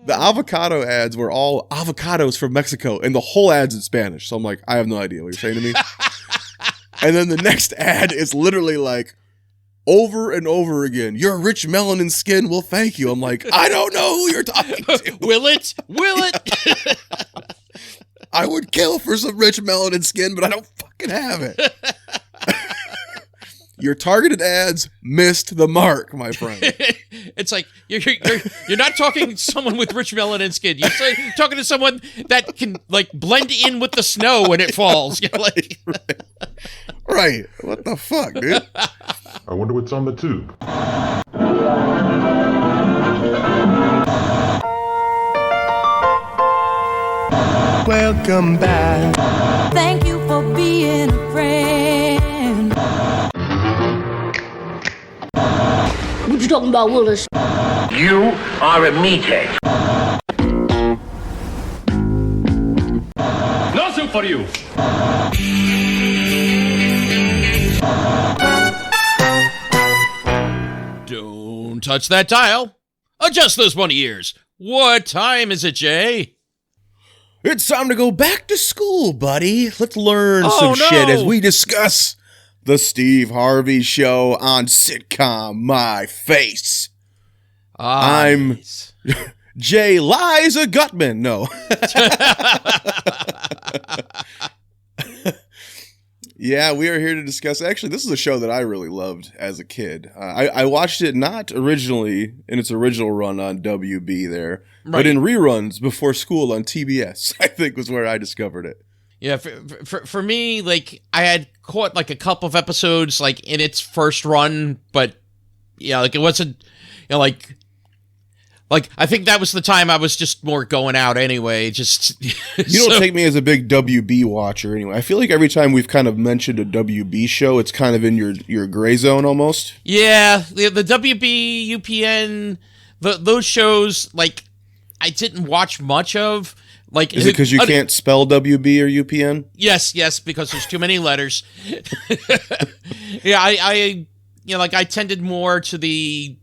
the avocado ads were all avocados from Mexico, and the whole ad's in Spanish. So I'm like, I have no idea what you're saying to me. And then the next ad is literally like, over and over again, your rich melanin skin will thank you. I'm like, I don't know who you're talking to. Will it? Will it? I would kill for some rich melanin skin, but I don't fucking have it. Your targeted ads missed the mark, my friend. It's like you're not talking to someone with rich melanin skin. You're talking to someone that can like blend in with the snow when it falls. You're like, right. What the fuck, dude? I wonder what's on the tube. Welcome back. Thank you for being a friend. What you talking about, Willis? You are a meathead. No soup for you. don't touch that dial. Adjust those bunny ears. What time is it, Jay? It's time to go back to school, buddy. Let's learn some shit as we discuss the Steve Harvey Show on Sitcom My Face. I'm Jay Liza Gutman. No. Yeah, we are here to discuss. Actually, this is a show that I really loved as a kid. I watched it not originally in its original run on WB there, but in reruns before school on TBS, I think was where I discovered it. Yeah, for me, like, I had caught, like, a couple of episodes, like, in its first run, but, yeah, like, it wasn't, you know, like, I think that was the time I was just more going out anyway, just... You don't take me as a big WB watcher anyway. I feel like every time we've kind of mentioned a WB show, it's kind of in your gray zone almost. Yeah, the WB, UPN, those shows, like, I didn't watch much of. Like, is it because you can't spell WB or UPN? Yes, because there's too many letters. Yeah, I you know, like, I tended more to the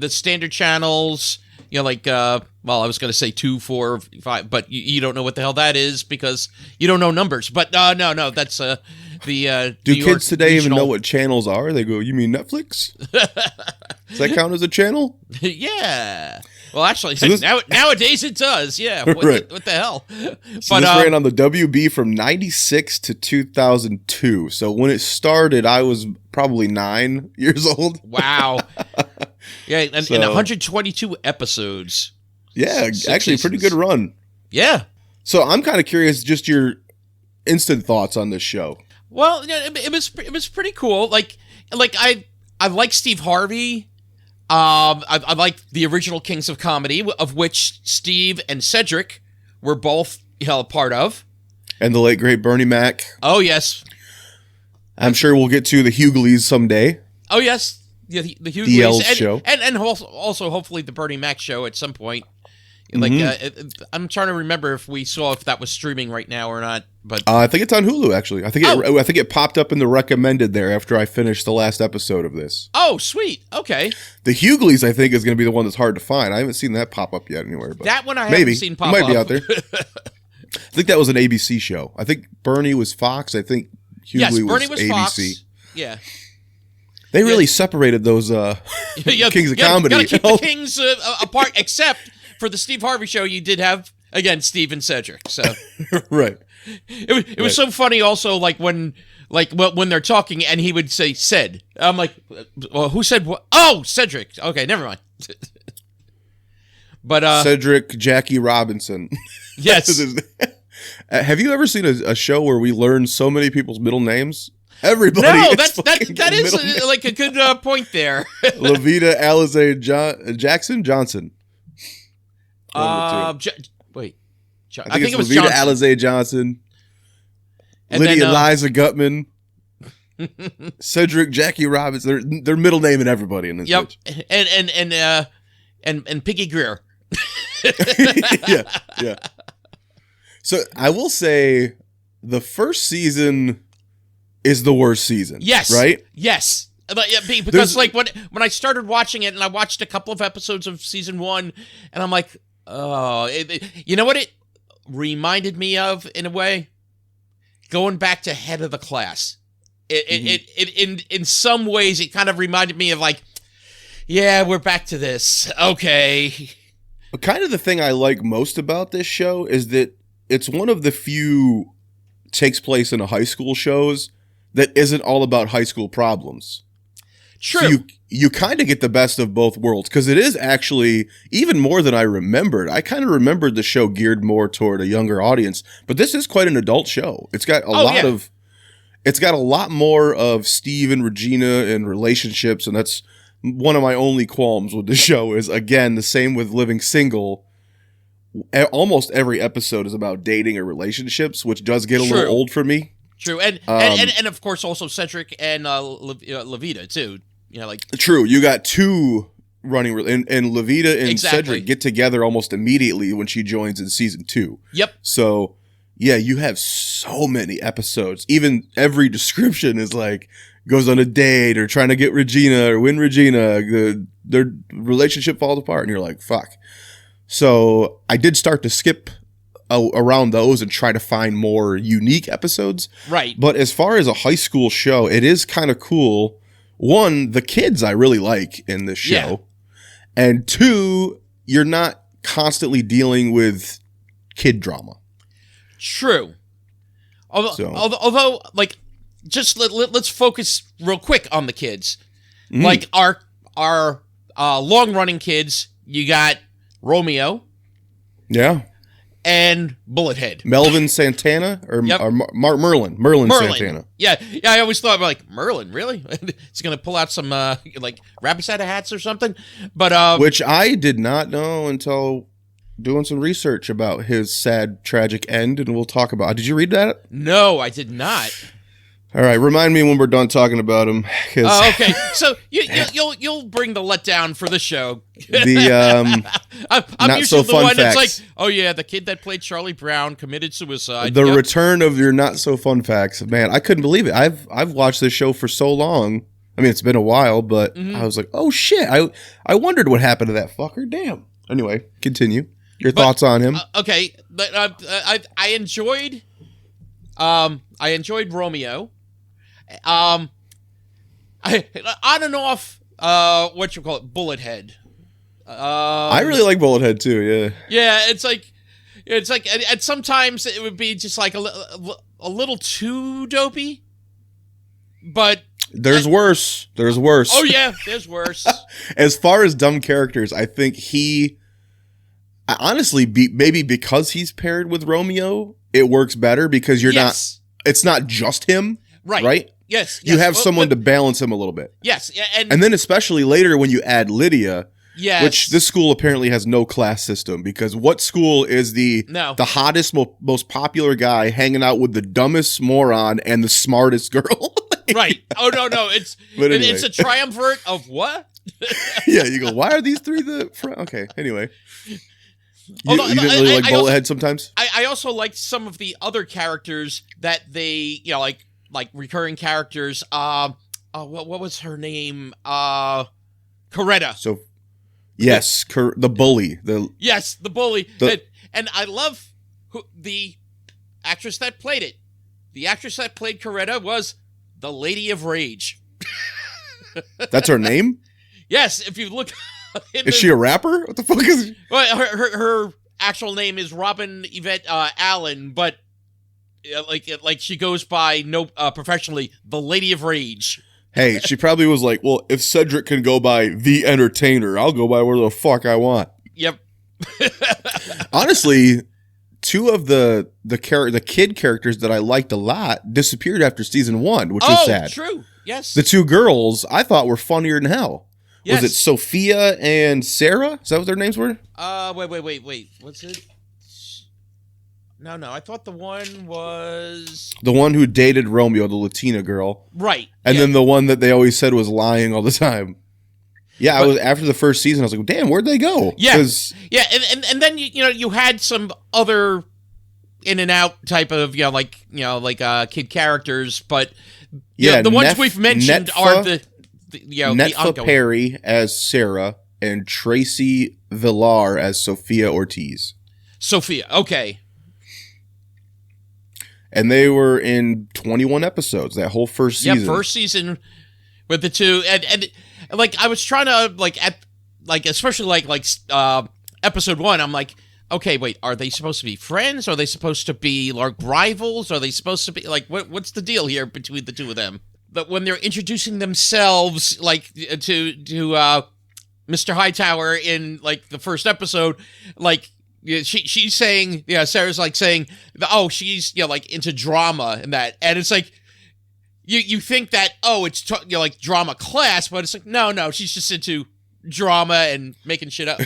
standard channels, you know, like, well, I was going to say 2, 4, 5, but you don't know what the hell that is because you don't know numbers. But no, that's the Do kids today even know what channels are? They go, you mean Netflix? Does that count as a channel? Yeah. Well, actually, so nowadays it does. Yeah. What the hell? So this ran on the WB from 96 to 2002. So when it started, I was probably 9 years old. Wow. Yeah, and 122 episodes. Yeah, actually a pretty good run. Yeah. So I'm kind of curious, just your instant thoughts on this show. Well, it was pretty cool. Like I like Steve Harvey. I like the original Kings of Comedy, of which Steve and Cedric were both a part of. And the late great Bernie Mac. Oh yes. I'm sure we'll get to the Hughleys someday. Oh yes. Yeah, the Hughleys. The L's show. And also hopefully the Bernie Mac show at some point. Like, I'm trying to remember if that was streaming right now or not. But I think it's on Hulu. Actually, I think it popped up in the recommended there after I finished the last episode of this. Oh, sweet. Okay. The Hughleys, I think, is going to be the one that's hard to find. I haven't seen that pop up yet anywhere. But that one I haven't seen pop up. It might be out there. I think that was an ABC show. I think Bernie was Fox. I think Hughleys was ABC. Fox. Yeah. They really separated those Kings of Comedy. You got to keep the Kings apart, except for the Steve Harvey Show, you did have, again, Steve and Cedric. So right. It was so funny also, like when they're talking and he would say Ced. I'm like, well, who said what? Oh, Cedric. Okay, never mind. But Cedric Jackie Robinson. Yes. Have you ever seen a show where we learn so many people's middle names? Everybody. No, that is like a good point there. Levita Alizé Jackson Johnson. Wait. I think it was Levita Alizé Johnson. And Lydia Liza Gutman. Cedric Jackie Robinson. They're middle naming everybody in this. Yep. Bitch. And Piggy Greer. Yeah. So I will say the first season is the worst season. Yes. Right? Yes. But yeah, because like when I started watching it, and I watched a couple of episodes of season 1, and I'm like, oh, you know what it reminded me of in a way? Going back to Head of the Class. In some ways, it kind of reminded me of like, yeah, we're back to this. Okay. But kind of the thing I like most about this show is that it's one of the few takes place in a high school shows that isn't all about high school problems. True. So you kind of get the best of both worlds, because it is actually even more than I remembered. I kind of remembered the show geared more toward a younger audience, but this is quite an adult show. It's got it's got a lot more of Steve and Regina and relationships, and that's one of my only qualms with the show. Is again the same with Living Single. Almost every episode is about dating or relationships, which does get a little old for me. True, and of course also Cedric and Levita too. You know, like true. You got two running, and Levita and Cedric get together almost immediately when she joins in season 2. Yep. So yeah, you have so many episodes. Even every description is like goes on a date or trying to get Regina or win Regina. Their relationship falls apart, and you're like, fuck. So I did start to skip around those and try to find more unique episodes. Right. But as far as a high school show, it is kind of cool. One, the kids I really like in this show. Yeah. And two, you're not constantly dealing with kid drama. True. Although like, just let's focus real quick on the kids. Like our long-running kids, you got Romeo. Yeah. And Bullethead. Melvin Santana or Merlin Santana. Yeah, I always thought like Merlin, really? It's going to pull out some like Rabbit Side of hats or something. But which I did not know until doing some research about his sad tragic end, and we'll talk about it. Did you read that? No, I did not. All right, remind me when we're done talking about him. Okay, so you'll bring the letdown for the show. The I'm not usually so the fun one facts. that's like, oh yeah, the kid that played Charlie Brown committed suicide. The return of your not so fun facts, man. I couldn't believe it. I've watched this show for so long. I mean, it's been a while, but I was like, oh shit. I wondered what happened to that fucker. Damn. Anyway, continue. Your thoughts on him? Okay, but I enjoyed Romeo. On and off, what you call it, Bullethead. I really like Bullethead too. Yeah. Yeah, it's like, and sometimes it would be just like a little too dopey. But there's worse. There's worse. Oh yeah, there's worse. As far as dumb characters, I think honestly, maybe because he's paired with Romeo, it works better because you're not. It's not just him. Right. Yes. You have someone to balance him a little bit. Yes. And then especially later when you add Lydia, yes. Which this school apparently has no class system, because what school is the hottest, most popular guy hanging out with the dumbest moron and the smartest girl? Right. Oh, no. It's a triumvirate of what? Yeah, you go, why are these three okay, anyway. You didn't really like Bullethead sometimes? I also liked some of the other characters that they, like recurring characters. What was her name? Coretta. So, yes, the bully. Yes, the bully. And I love the actress that played it. The actress that played Coretta was the Lady of Rage. That's her name? Yes, if you look. Is she a rapper? What the fuck is she? Well, her actual name is Robin Yvette Allen, but like she goes by professionally the Lady of Rage. Hey, she probably was like, well, if Cedric can go by the Entertainer, I'll go by where the fuck I want. Yep. Honestly, two of the kid characters that I liked a lot disappeared after season 1, which was sad. Oh, true. Yes. The two girls I thought were funnier than hell. Yes. Was it Sophia and Sarah? Is that what their names were? Wait. What's it? No. I thought the one was the one who dated Romeo, the Latina girl. Right. And then the one that they always said was lying all the time. Yeah, I was after the first season. I was like, "Damn, where'd they go?" Yeah, and then you had some other in and out type of kid characters, but the ones we've mentioned are Netfa ongoing. Perry as Sarah and Tracy Villar as Sophia Ortiz. Sophia, okay. And they were in 21 episodes, that whole first season. Yeah, first season with the two. And like, I was trying to, especially episode 1, I'm like, okay, wait, are they supposed to be friends? Are they supposed to be like rivals? Are they supposed to be like, what's the deal here between the two of them? But when they're introducing themselves, like to Mr. Hightower in like the first episode, like she's saying, Sarah's like saying, oh, she's like into drama and that, and it's like you think that it's like drama class, but it's like no, she's just into drama and making shit up.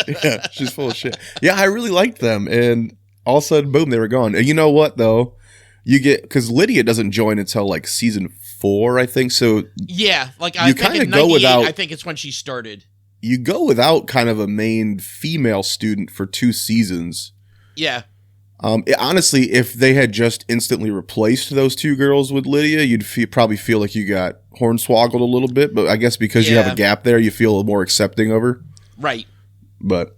Yeah, she's full of shit. Yeah, I really liked them, and all of a sudden, boom, they were gone. And you know what though? You get, because Lydia doesn't join until like season 4, I think. So yeah, like you kind of go without. I think it's when she started. You go without kind of a main female student for 2 seasons. Yeah. Honestly, if they had just instantly replaced those 2 girls with Lydia, you'd probably feel like you got hornswoggled a little bit. But I guess because you have a gap there, you feel more accepting of her. Right. But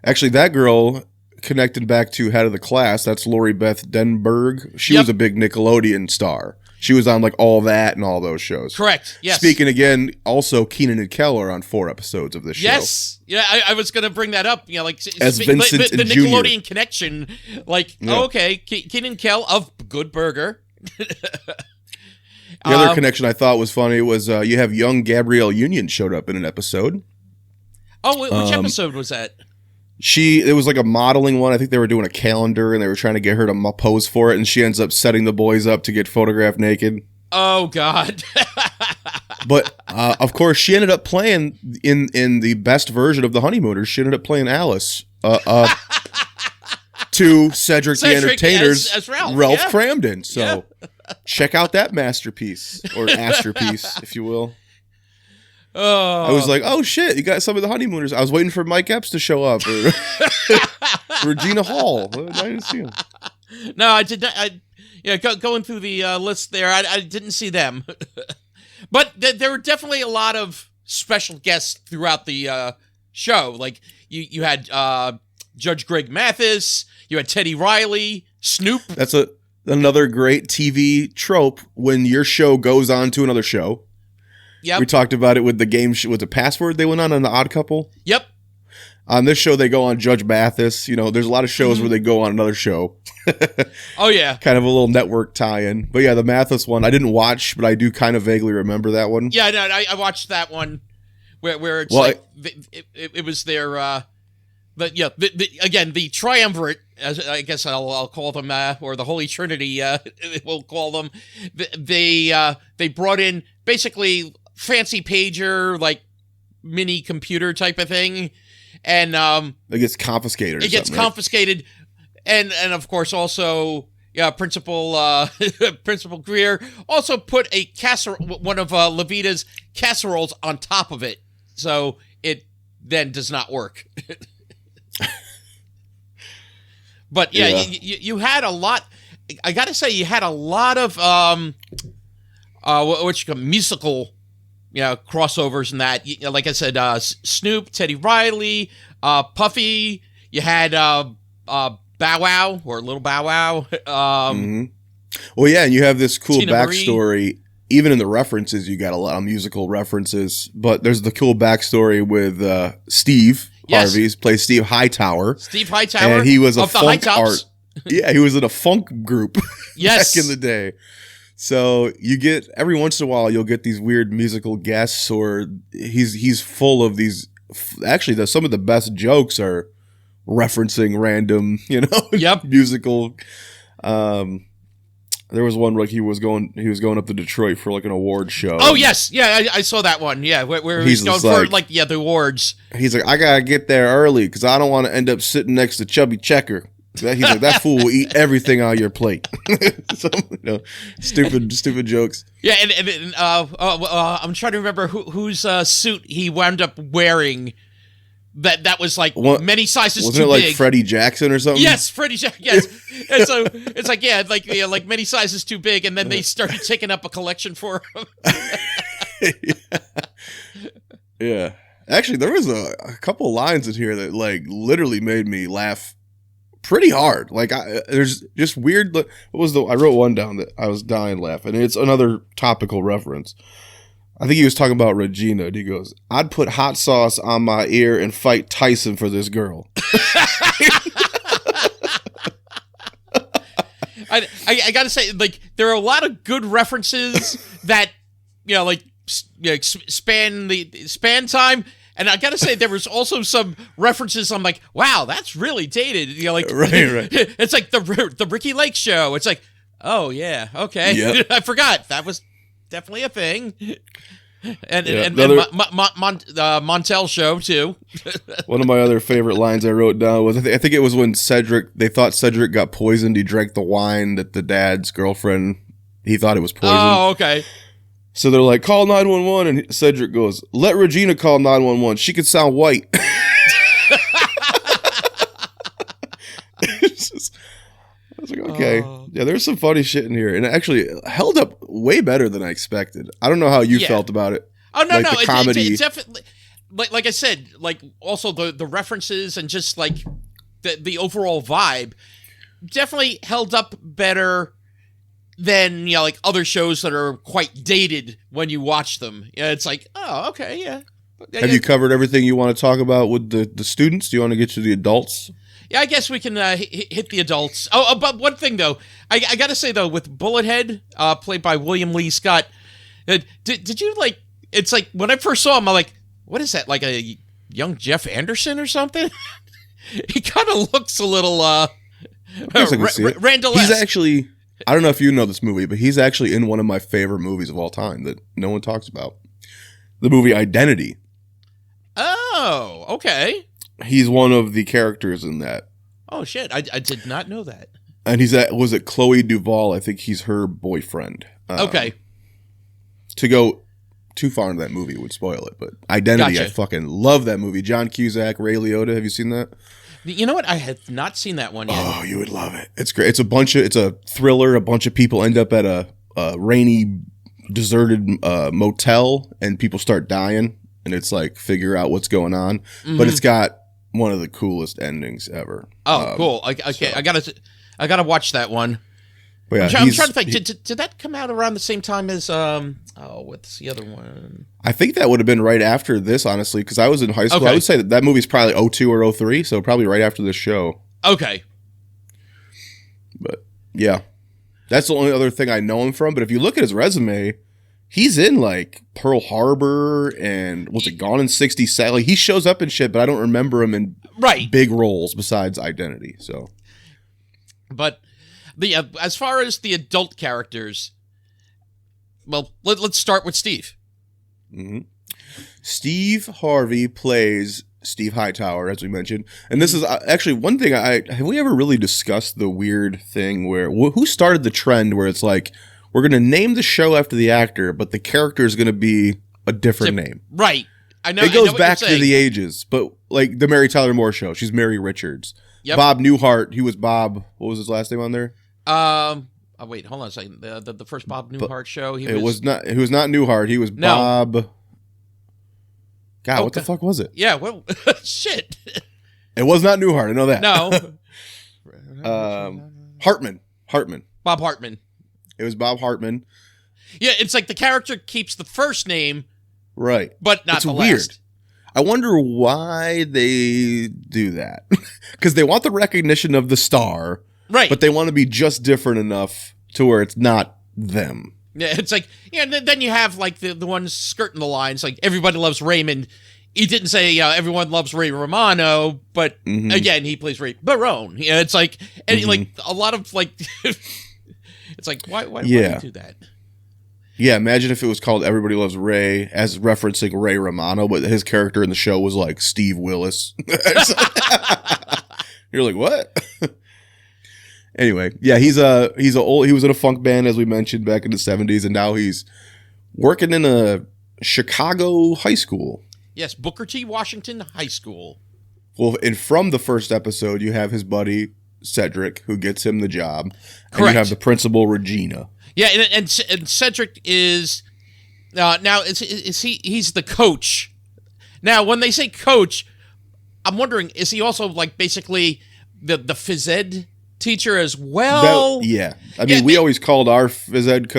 actually, that girl connected back to head of the class. That's Lori Beth Denberg. She was a big Nickelodeon star. She was on like All That and all those shows. Correct. Yes. Speaking again, also Keenan and Kel are on 4 episodes of this show. Yes. Yeah, I was going to bring that up. Like as Vincent the and Nickelodeon Junior. connection. Like, okay, Keenan and Kel of Good Burger. The other connection I thought was funny was you have young Gabrielle Union showed up in an episode. Oh, which episode was that? It was like a modeling one. I think they were doing a calendar and they were trying to get her to pose for it, and she ends up setting the boys up to get photographed naked. Oh God. But of course she ended up playing in the best version of the Honeymooners. She ended up playing Alice to Cedric the Entertainer's as Ralph Cramden. So check out that masterpiece, or masterpiece, if you will. Oh. I was like, oh shit, you got some of the Honeymooners. I was waiting for Mike Epps to show up, or Regina Hall. I didn't see him. No, I did not. Going through the list there, I didn't see them. But there were definitely a lot of special guests throughout the show. Like you had Judge Greg Mathis, you had Teddy Riley, Snoop. That's another great TV trope when your show goes on to another show. Yep. We talked about it with the game with the Password they went on The Odd Couple. Yep. On this show, they go on Judge Mathis. There's a lot of shows where they go on another show. Oh, yeah. Kind of a little network tie-in. But yeah, the Mathis one, I didn't watch, but I do kind of vaguely remember that one. Yeah, no, I watched that one where it's it was their, the triumvirate, as I guess I'll call them, or the Holy Trinity, we'll call them. They brought in basically fancy pager, like mini computer type of thing, and it gets confiscated. It gets confiscated, right? and of course also Principal Greer also put a one of Levita's casseroles on top of it, so it then does not work. But you had a lot. I got to say, you had a lot of musical, crossovers and that. Like I said, Snoop, Teddy Riley, Puffy. You had Bow Wow, or Little Bow Wow. Well, yeah, and you have this cool Tina backstory. Marie. Even in the references, you got a lot of musical references. But there's the cool backstory with Steve Harvey, plays Steve Hightower. Steve Hightower, and he was a of the funk High art. Yeah, he was in a funk group Yes. back in the day. So you get, every once in a while, you'll get these weird musical guests, or he's full of these. Actually, some of the best jokes are referencing random, musical. There was one like he was going up to Detroit for like an award show. Oh yes, yeah, I saw that one. Yeah, where he's going for the awards. He's like, I gotta get there early because I don't want to end up sitting next to Chubby Checker. He's like, that fool will eat everything on your plate. So, stupid jokes. Yeah, and I'm trying to remember whose suit he wound up wearing. That was like many sizes wasn't too it like big. Freddie Jackson or something? Yes, Freddie Jackson. Yes, and so it's like like many sizes too big, and then they started taking up a collection for him. Yeah. Actually, there was a couple lines in here that like literally made me laugh pretty hard. Like there's just weird. What was I wrote one down that I was dying laughing. And it's another topical reference. I think he was talking about Regina. And he goes, "I'd put hot sauce on my ear and fight Tyson for this girl." I gotta say, like, there are a lot of good references that, like, span time. And I gotta say, there was also some references. I'm like, wow, that's really dated. Like, right. It's like the Ricky Lake show. It's like, oh yeah, okay. Yep. I forgot that was definitely a thing. And Montel show too. One of my other favorite lines I wrote down was I think it was when they thought Cedric got poisoned. He drank the wine that the dad's girlfriend, he thought it was poison. Oh, okay. So they're like, "Call 911," and Cedric goes, "Let Regina call 911. She could sound white." I was like, okay. Yeah, there's some funny shit in here. And it actually held up way better than I expected. I don't know how you felt about it. Oh, no, like, no. The comedy. It definitely, like I said, like also the references and just like the overall vibe definitely held up better than, like other shows that are quite dated when you watch them. Yeah, it's like, oh, okay, yeah. Have you covered everything you want to talk about with the students? Do you want to get to the adults? Yeah, I guess we can hit the adults. Oh, but one thing, though. I got to say, though, with Bullethead, played by William Lee Scott, did you, like, it's like, when I first saw him, I'm like, what is that, like a young Jeff Anderson or something? He kind of looks a little, Randall-esque. He's actually, I don't know if you know this movie, but he's actually in one of my favorite movies of all time that no one talks about. The movie Identity. Oh, okay. He's one of the characters in that. Oh, shit. I did not know that. And was it Chloe Duvall? I think he's her boyfriend. Okay. To go too far into that movie would spoil it, but Identity, gotcha. I fucking love that movie. John Cusack, Ray Liotta. Have you seen that? You know what? I have not seen that one yet. Oh, you would love it. It's great. It's a thriller. A bunch of people end up at a rainy, deserted motel, and people start dying, and it's like figure out what's going on. Mm-hmm. But it's got one of the coolest endings ever. Oh, cool. Okay, so. I gotta watch that one. Yeah, I'm trying to think. Did that come out around the same time as what's the other one? I think that would have been right after this, honestly, because I was in high school. Okay. I would say that movie's probably 02 or 03, so probably right after this show. Okay. But yeah, that's the only other thing I know him from. But if you look at his resume, he's in like Pearl Harbor and was it Gone in 60 Seconds? Like he shows up in shit, but I don't remember him in big roles besides Identity. So, but as far as the adult characters, well, let's start with Steve. Mm-hmm. Steve Harvey plays Steve Hightower, as we mentioned, and this is actually one thing. Have we ever really discussed the weird thing where who started the trend where it's like, we're going to name the show after the actor, but the character is going to be a different name. Right. I know. It goes back to the ages, but like the Mary Tyler Moore show, she's Mary Richards. Yep. Bob Newhart, he was Bob. What was his last name on there? Oh, wait, hold on a second. The first Bob Newhart show. He was not Newhart. He was Bob. God, what the fuck was it? Yeah, well, shit. It was not Newhart. I know that. No. Hartman. Bob Hartman. It was Bob Hartman. Yeah, it's like the character keeps the first name, right, but not it's the weird. last. I wonder why they do that. Because they want the recognition of the star, right? But they want to be just different enough to where it's not them. Yeah, it's like, then you have like the ones skirting the lines, like Everybody Loves Raymond. He didn't say everyone loves Ray Romano, but again, he plays Ray Barone. Yeah, it's like, and like a lot of like, it's like, why do you do that? Yeah, imagine if it was called Everybody Loves Ray as referencing Ray Romano, but his character in the show was like Steve Willis. You're like, what? Anyway, yeah, he was in a funk band, as we mentioned, back in the 70s, and now he's working in a Chicago high school. Yes, Booker T. Washington High School. Well, and from the first episode, you have his buddy Cedric, who gets him the job. Correct. And you have the principal, Regina. Yeah, and Cedric is Now, he's the coach. Now, when they say coach, I'm wondering, is he also like basically the phys ed teacher as well? Yeah. I mean, we always called our phys ed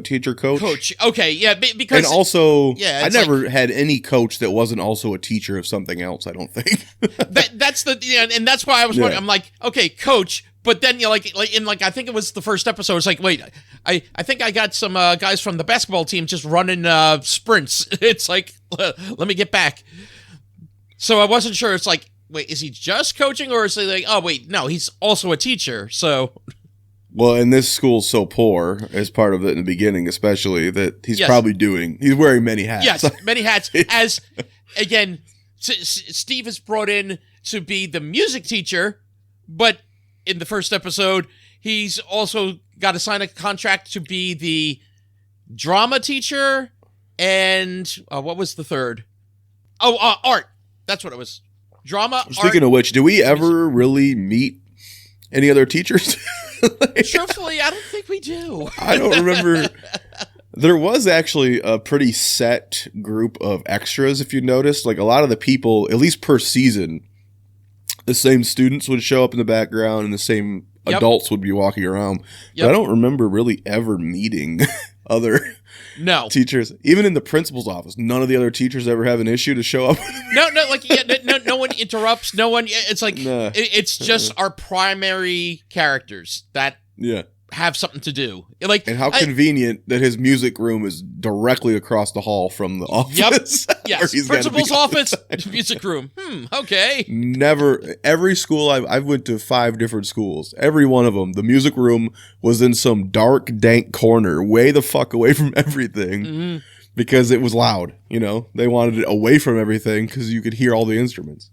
teacher coach. Coach. Okay, yeah, because... And also, yeah, I never had any coach that wasn't also a teacher of something else, I don't think. that's and that's why I was wondering. I'm like, okay, coach, but then, like I think it was the first episode, it's like, wait, I think I got some guys from the basketball team just running sprints. It's like, let me get back. So I wasn't sure. It's like, wait, is he just coaching, or is he like, oh, wait, no, he's also a teacher, so... Well, and this school's so poor, as part of it in the beginning especially, that he's he's wearing many hats. Yes, many hats. As, again, Steve is brought in to be the music teacher, but in the first episode, he's also got to sign a contract to be the drama teacher, and what was the third? Oh, art. That's what it was. Drama, Speaking art, of which, do we ever really meet any other teachers? Truthfully, I don't think we do. I don't remember. There was actually a pretty set group of extras, if you noticed. Like, a lot of the people, at least per season, the same students would show up in the background and the same adults would be walking around. But I don't remember really ever meeting other teachers. Even in the principal's office, none of the other teachers ever have an issue to show up. No one interrupts. No one. It's like it's just our primary characters that have something to do. Like, and how convenient that his music room is directly across the hall from the office. Yep. Yes. Principal's office, music room. Okay. Never. Every school I've went to 5 different schools. Every one of them, the music room was in some dark, dank corner, way the fuck away from everything, because it was loud. You know, they wanted it away from everything because you could hear all the instruments.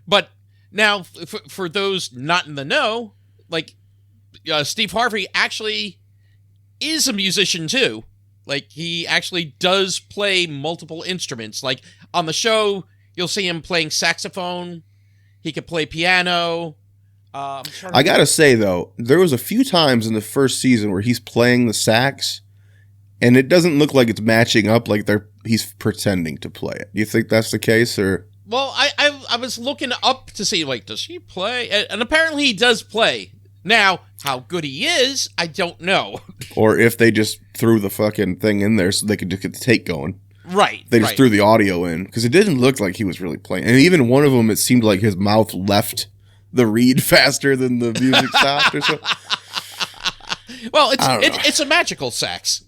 But now, for those not in the know, like, Steve Harvey actually is a musician too. Like, he actually does play multiple instruments. Like, on the show, you'll see him playing saxophone. He could play piano. I gotta say, though, there was a few times in the first season where he's playing the sax, and it doesn't look like it's matching up, like he's pretending to play it. Do you think that's the case, or... Well, I was looking up to see, like, does he play? And apparently he does play. Now, how good he is, I don't know. Or if they just threw the fucking thing in there so they could just get the tape going. Right. They just threw the audio in. Because it didn't look like he was really playing. And even one of them, it seemed like his mouth left the reed faster than the music stopped or something. Well, it's a magical sax.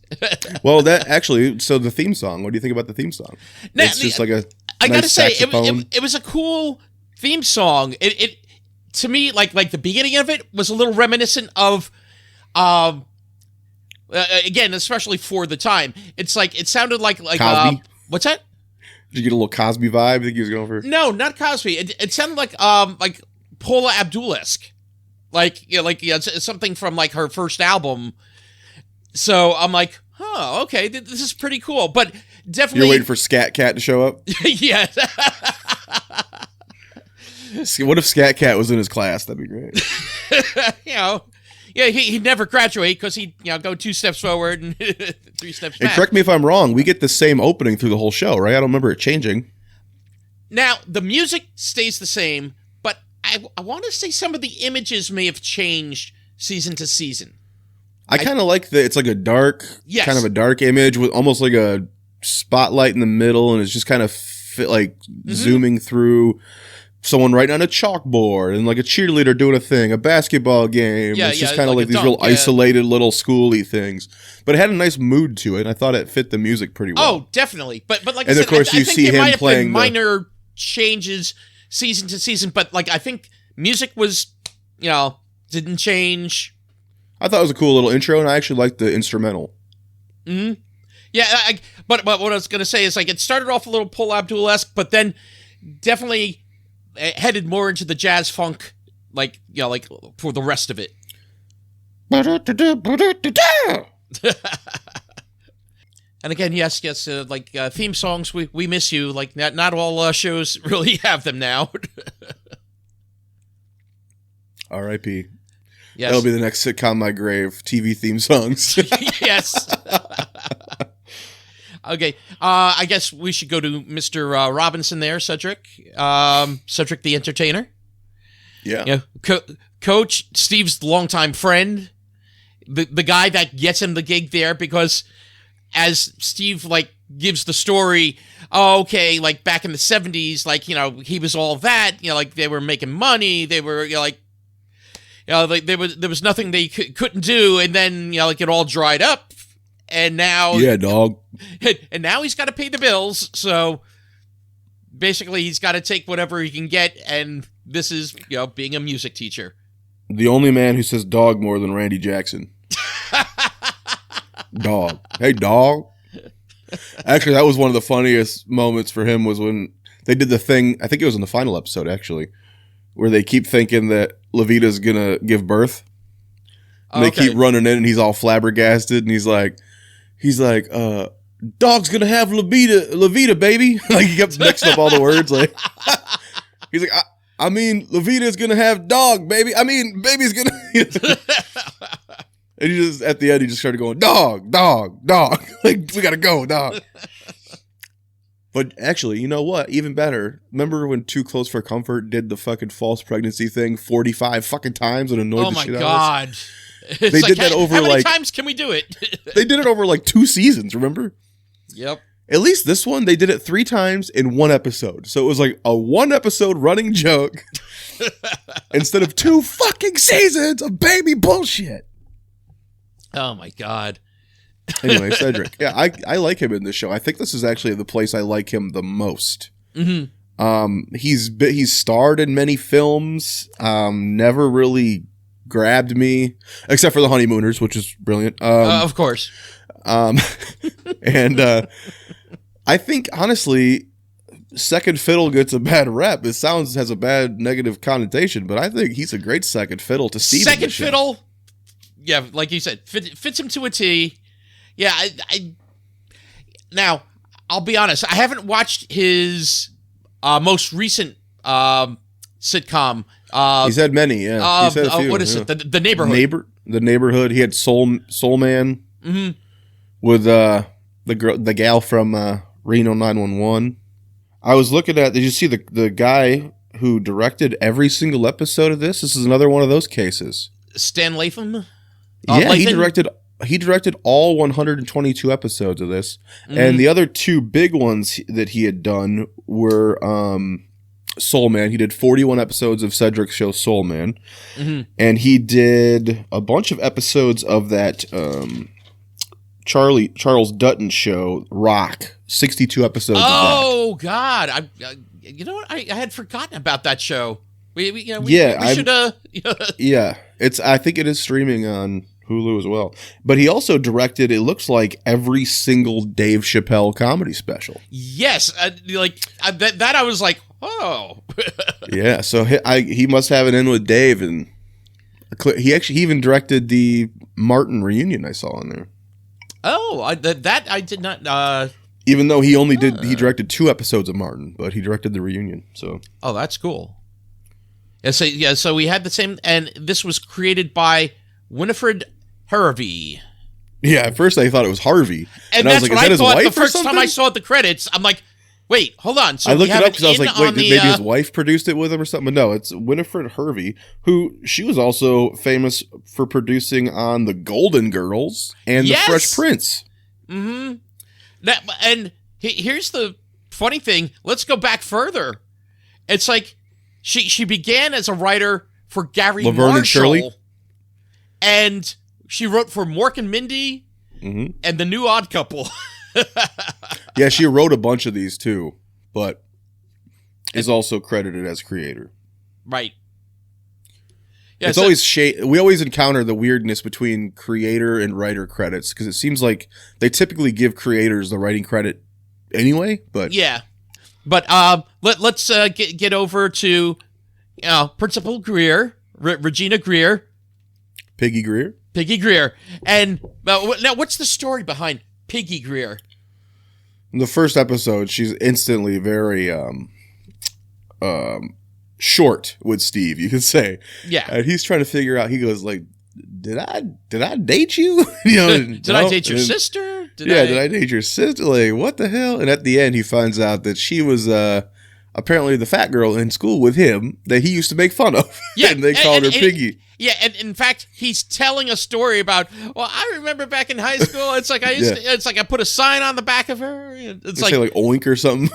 Well, that actually, so the theme song, what do you think about the theme song? Now, it's just like a I nice gotta say, saxophone. it was a cool theme song. It to me, like the beginning of it was a little reminiscent of, again, especially for the time. It's like, it sounded like Cosby? What's that? Did you get a little Cosby vibe? I think he was going for? No, not Cosby. It sounded like Paula Abdul-esque. It's something from like her first album. So I'm like, oh, okay, this is pretty cool. But definitely, you're waiting for Scat Cat to show up. Yeah. What if Scat Cat was in his class? That'd be great. He'd never graduate because he'd go 2 steps forward and 3 steps back. And correct me if I'm wrong, we get the same opening through the whole show, right? I don't remember it changing. Now, the music stays the same, but I want to say some of the images may have changed season to season. I kind of like that it's like a dark, kind of a dark image with almost like a spotlight in the middle, and it's just kind of zooming through someone writing on a chalkboard and like a cheerleader doing a thing, a basketball game. It's just kind of like these real isolated little schooly things. But it had a nice mood to it. I thought it fit the music pretty well. Oh, definitely. But like I said, of course you see him playing minor changes season to season, but like I think music was, didn't change. I thought it was a cool little intro, and I actually liked the instrumental. Mm-hmm. Yeah, but what I was going to say is like it started off a little Paul Abdul-esque, but then definitely headed more into the jazz funk, like for the rest of it. And again, yes, theme songs. We miss you. Like not all shows really have them now. R.I.P. Yes. That'll be the next Sitcom My Grave TV theme songs. Yes. Okay. I guess we should go to Mr. Robinson there, Cedric. Cedric the Entertainer. Yeah. Coach, Steve's longtime friend. The guy that gets him the gig there because as Steve, like, gives the story, okay, like, back in the 70s, like, he was all that, like, they were making money, they were, like, there was nothing they couldn't do, and then, like, it all dried up, and now... Yeah, dog. And now he's got to pay the bills, so basically he's got to take whatever he can get, and this is, being a music teacher. The only man who says dog more than Randy Jackson. Dog. Hey, dog. Actually, that was one of the funniest moments for him was when they did the thing, I think it was in the final episode, actually, where they keep thinking that Levita's going to give birth. And they keep running in, and he's all flabbergasted, and he's like, dog's going to have Levita, baby. Like, he kept mixing up all the words. Like, he's like, I mean, Levita's going to have dog, baby. I mean, baby's going to... And he just, at the end, he just started going, dog. Like, we got to go, dog. But actually, you know what? Even better. Remember when Too Close for Comfort did the fucking false pregnancy thing 45 fucking times and annoyed the shit out of us? Oh, my God. They did that over, how many times can we do it? They did it over, like, 2 seasons, remember? Yep. At least this one, they did it 3 times in 1 episode. So it was like a 1 episode running joke instead of 2 fucking seasons of baby bullshit. Oh, my God. Anyway, Cedric. Yeah, I like him in this show. I think this is actually the place I like him the most. Mm-hmm. He's starred in many films. Never really grabbed me, except for The Honeymooners, which is brilliant. Of course. And I think, honestly, second fiddle gets a bad rep. It has a bad negative connotation, but I think he's a great second fiddle to Steve. Second fiddle? Yeah, like you said, fits him to a T. Yeah, now, I'll be honest. I haven't watched his most recent sitcom. He's had many, yeah. He's had a few, what is it? The Neighborhood. The Neighborhood. He had Soul Man with the gal from Reno 911. I was looking at, did you see the guy who directed every single episode of this? This is another one of those cases. Stan Latham? Yeah, Lathan? he directed all 122 episodes of this. And the other 2 big ones that he had done were Soul Man. He did 41 episodes of Cedric's show Soul Man. And he did a bunch of episodes of that Charles Dutton show, Rock. 62 episodes of that. Oh, God. You know what? I had forgotten about that show. We should... Yeah, I think it is streaming on Hulu as well. But he also directed, it looks like, every single Dave Chappelle comedy special. Yes, that I was like, oh. Yeah, so he must have it in with Dave, and he even directed the Martin reunion I saw in there. Oh, I did not. Even though he directed 2 episodes of Martin, but he directed the reunion. So. Oh, that's cool. So we had the same, and this was created by Winifred Harvey. Yeah, at first I thought it was Harvey. And I that's was like, what is that I thought his wife the first or time I saw the credits. I'm like, wait, hold on. So I looked it up because I was like, wait, maybe his the wife produced it with him or something? But no, it's Winifred Harvey, who she was also famous for producing on The Golden Girls and The Fresh Prince. Mm-hmm. And here's the funny thing. Let's go back further. It's like she began as a writer for Gary Laverne Marshall. and Shirley. And she wrote for Mork and Mindy and The New Odd Couple. Yeah, she wrote a bunch of these too, but is also credited as creator. Right. Yeah, it's always we always encounter the weirdness between creator and writer credits because it seems like they typically give creators the writing credit anyway. But yeah, but let's get over to Principal Greer, Regina Greer, Piggy Greer, and now what's the story behind Piggy Greer? In the first episode, she's instantly very short with Steve, you could say. Yeah. And he's trying to figure out, he goes like, did I date you? Did I date your sister? Did I date your sister? Like, what the hell? And at the end, he finds out that she was apparently the fat girl in school with him that he used to make fun of. Yeah, and they called her Piggy. Yeah, and in fact, he's telling a story about. Well, I remember back in high school. It's like it's like I put a sign on the back of her. It's They say like oink or something.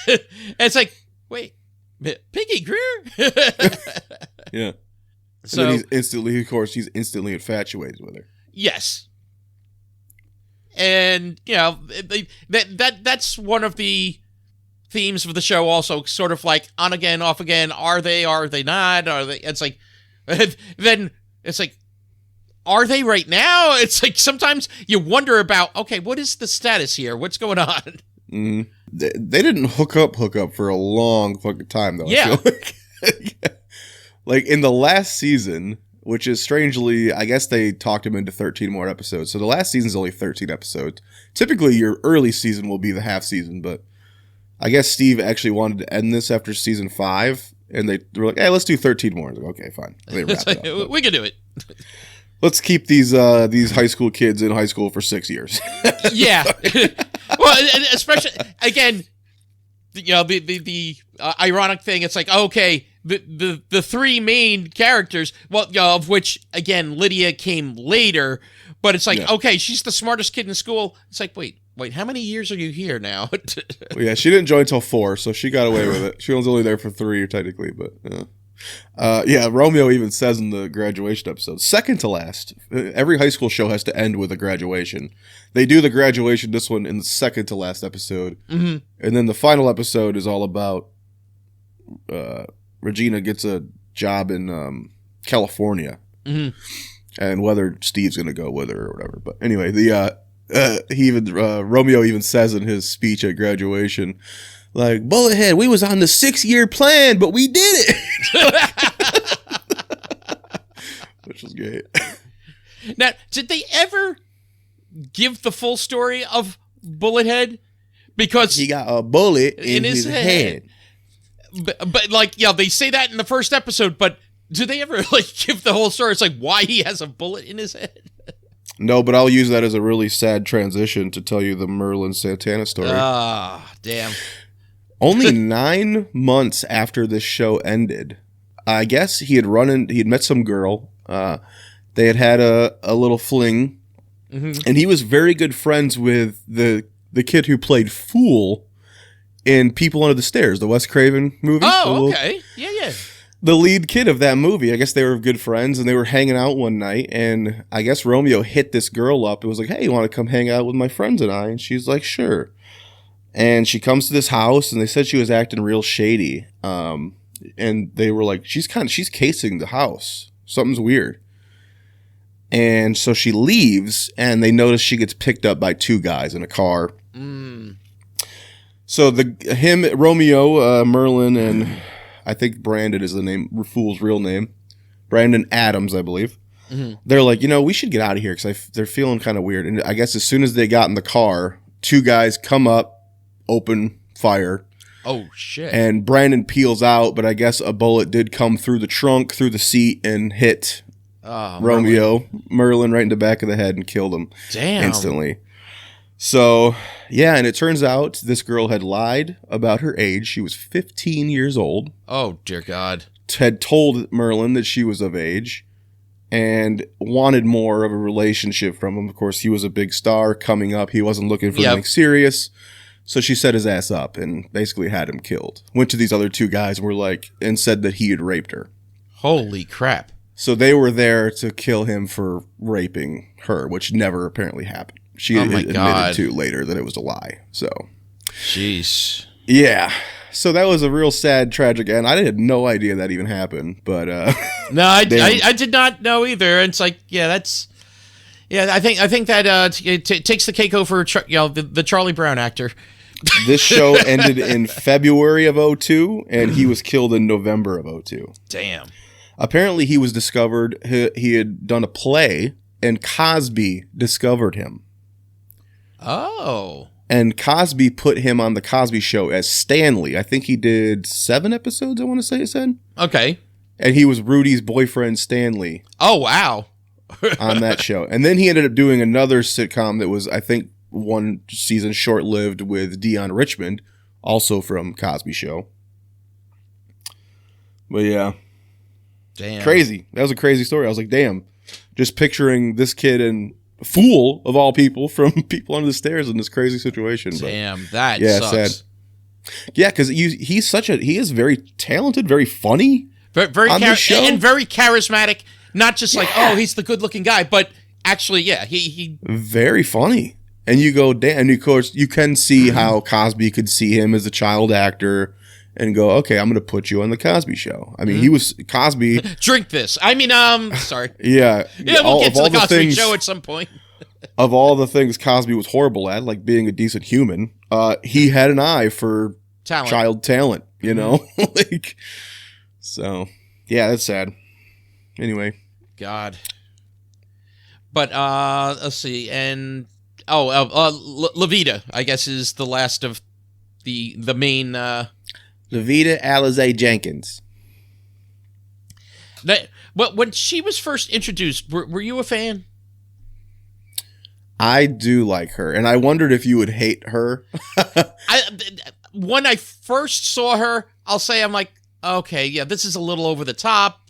It's like, wait, Piggy Greer. Yeah. So and then he's instantly infatuated with her. Yes. And that's one of the themes of the show. Also, sort of like on again, off again. Are they not? Are they? It's like. Then it's like, are they right now? It's like sometimes you wonder about, okay, what is the status here? What's going on? Mm-hmm. They didn't hook up for a long fucking time, though. Yeah. I feel like. Like in the last season, which is strangely, I guess they talked him into 13 more episodes. So the last season's only 13 episodes. Typically, your early season will be the half season, but I guess Steve actually wanted to end this after season 5. And they were like, hey, let's do 13 more. Like, okay, fine. They wrapped it up, we can do it. Let's keep these high school kids in high school for 6 years. Yeah. Well, especially, again, the ironic thing, it's like, okay, the three main characters, well, of which, again, Lydia came later, but it's like, okay, she's the smartest kid in school. It's like, wait, how many years are you here now? Well, yeah, she didn't join until 4, so she got away with it. She was only there for 3, technically, but Romeo even says in the graduation episode, second to last. Every high school show has to end with a graduation. They do the graduation, this one, in the second to last episode. Mm-hmm. And then the final episode is all about Regina gets a job in California. Mm-hmm. And whether Steve's going to go with her or whatever. But anyway, Romeo even says in his speech at graduation, like, Bullethead, we was on the 6-year plan, but we did it. Which was great. Now, did they ever give the full story of Bullethead? Because he got a bullet in his head. But like, yeah, they say that in the first episode, but do they ever like give the whole story? It's like why he has a bullet in his head. No, but I'll use that as a really sad transition to tell you the Merlin Santana story. Ah, damn. Only 9 months after this show ended, I guess he had met some girl. They had a little fling, and he was very good friends with the kid who played Fool in People Under the Stairs, the Wes Craven movie. Oh, okay. Yeah. The lead kid of that movie. I guess they were good friends, and they were hanging out one night, and I guess Romeo hit this girl up. It was like, hey, you want to come hang out with my friends and I? And she's like, sure. And she comes to this house, and they said she was acting real shady. And they were like, she's casing the house. Something's weird. And so she leaves, and they notice she gets picked up by 2 guys in a car. Mm. So Romeo, Merlin, and I think Brandon is the name, Fool's real name. Brandon Adams, I believe. Mm-hmm. They're like, we should get out of here because they're feeling kind of weird. And I guess as soon as they got in the car, 2 guys come up, open fire. Oh, shit. And Brandon peels out, but I guess a bullet did come through the trunk, through the seat, and hit Romeo, Merlin right in the back of the head and killed him. Damn. Instantly. So, yeah, and it turns out this girl had lied about her age. She was 15 years old. Oh, dear God. Had told Merlin that she was of age and wanted more of a relationship from him. Of course, he was a big star coming up. He wasn't looking for anything serious. So she set his ass up and basically had him killed. Went to these other 2 guys and said that he had raped her. Holy crap. So they were there to kill him for raping her, which never apparently happened. She admitted to later that it was a lie. So, jeez. Yeah. So that was a real sad, tragic end. I had no idea that even happened, but no, I did not know either. And it's like, I think that it takes the cake over, the Charlie Brown actor. This show ended in February of 2002, and he was killed in November of 2002. Damn. Apparently, he was discovered. He had done a play, and Cosby discovered him. Oh. And Cosby put him on the Cosby Show as Stanley. I think he did 7 episodes, I want to say it said. Okay. And he was Rudy's boyfriend, Stanley. Oh, wow. On that show. And then he ended up doing another sitcom that was, I think, one season short-lived with Dion Richmond, also from Cosby Show. But yeah. Damn. Crazy. That was a crazy story. I was like, damn. Just picturing this kid and fool of all people from People Under the Stairs in this crazy situation. Damn, that sucks. Sad. Yeah, because he is very talented, very funny. Very on this show. And very charismatic. Not just like, oh, he's the good-looking guy, but actually, yeah, he very funny. And you go, damn. And of course, you can see how Cosby could see him as a child actor and go, okay, I'm going to put you on the Cosby Show. I mean, he was Cosby. Drink this. I mean, sorry. Yeah. Yeah, we'll get to the Cosby Show at some point. Of all the things Cosby was horrible at, like being a decent human, he had an eye for child talent, you know? Like, so, yeah, that's sad. Anyway. God. But, let's see, and, Levita, I guess, is the last of the main, Levita Alizé Jenkins. But when she was first introduced, were you a fan? I do like her, and I wondered if you would hate her. When I first saw her, I'll say I'm like, okay, yeah, this is a little over the top.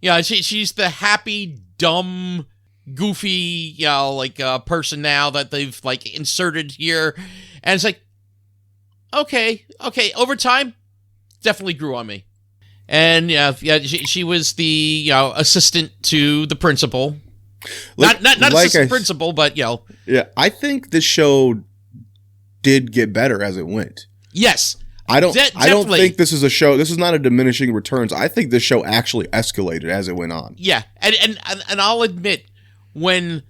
Yeah, she's the happy, dumb, goofy, person now that they've like inserted here, and it's like, okay. Over time, definitely grew on me, and she was the assistant to the principal. Not like assistant principal, but Yeah, I think this show did get better as it went. Yes. I don't think this is a show. This is not a diminishing returns. I think this show actually escalated as it went on. Yeah. And I'll admit, when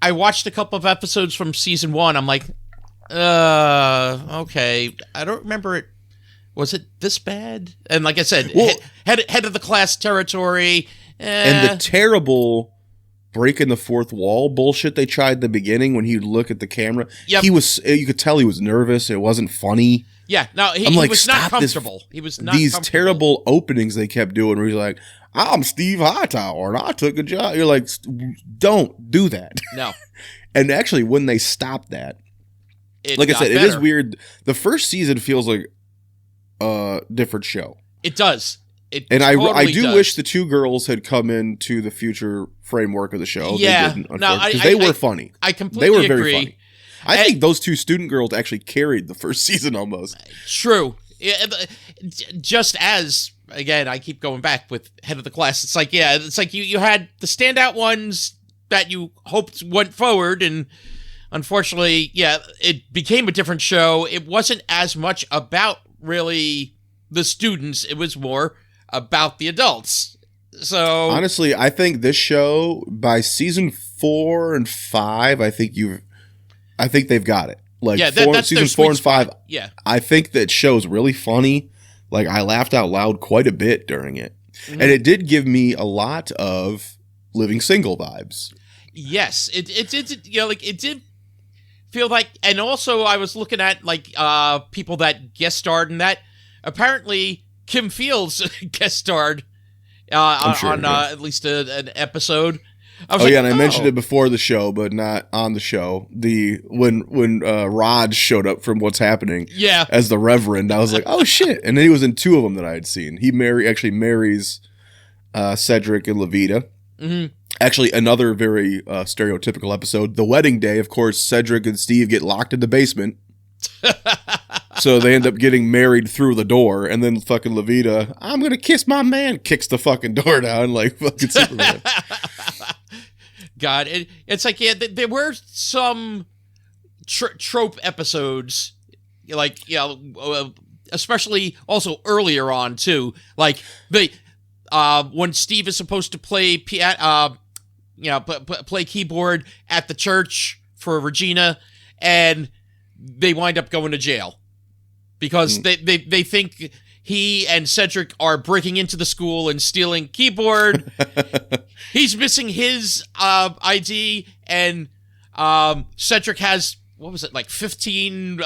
I watched a couple of episodes from season 1, I'm like, okay. I don't remember it. Was it this bad? And like I said, head of the class territory. And the terrible breaking the fourth wall bullshit they tried at the beginning when he'd look at the camera. Yep. You could tell he was nervous. It wasn't funny. Yeah, no, he was not comfortable. He was not these comfortable. Terrible openings they kept doing where he's like, I'm Steve Hightower and I took a job. You're like, don't do that. No. And actually, when they stopped that, like I said, it is weird. The first season feels like a different show. It does. I do wish the two girls had come into the future framework of the show. Yeah, they didn't, because they were funny. I completely agree. They were very funny. I think those two student girls actually carried the first season almost. True. Just as, again, I keep going back with head of the class. It's like, you had the standout ones that you hoped went forward, and unfortunately, it became a different show. It wasn't as much about really the students. It was more about the adults. So honestly, I think this show, by season 4 and 5, I think they've got it. Like that's seasons 4 and 5. Spot. Yeah, I think that show's really funny. Like, I laughed out loud quite a bit during it, and it did give me a lot of Living Single vibes. Yes, it did. It did feel like, and also I was looking at people that guest starred in that. Apparently, Kim Fields guest starred on at least an episode. And I mentioned it before the show, but not on the show. When Rod showed up from What's Happening, as the Reverend, I was like, oh shit! And then he was in 2 of them that I had seen. He marries Cedric and Levita. Mm-hmm. Actually, another very stereotypical episode. The wedding day, of course, Cedric and Steve get locked in the basement. So they end up getting married through the door, and then fucking Levita, I'm gonna kiss my man, kicks the fucking door down like fucking Superman. God, it's like, there were some trope episodes, especially also earlier on too, like when Steve is supposed to play play keyboard at the church for Regina, and they wind up going to jail because they think he and Cedric are breaking into the school and stealing keyboard. He's missing his ID, and Cedric has, 15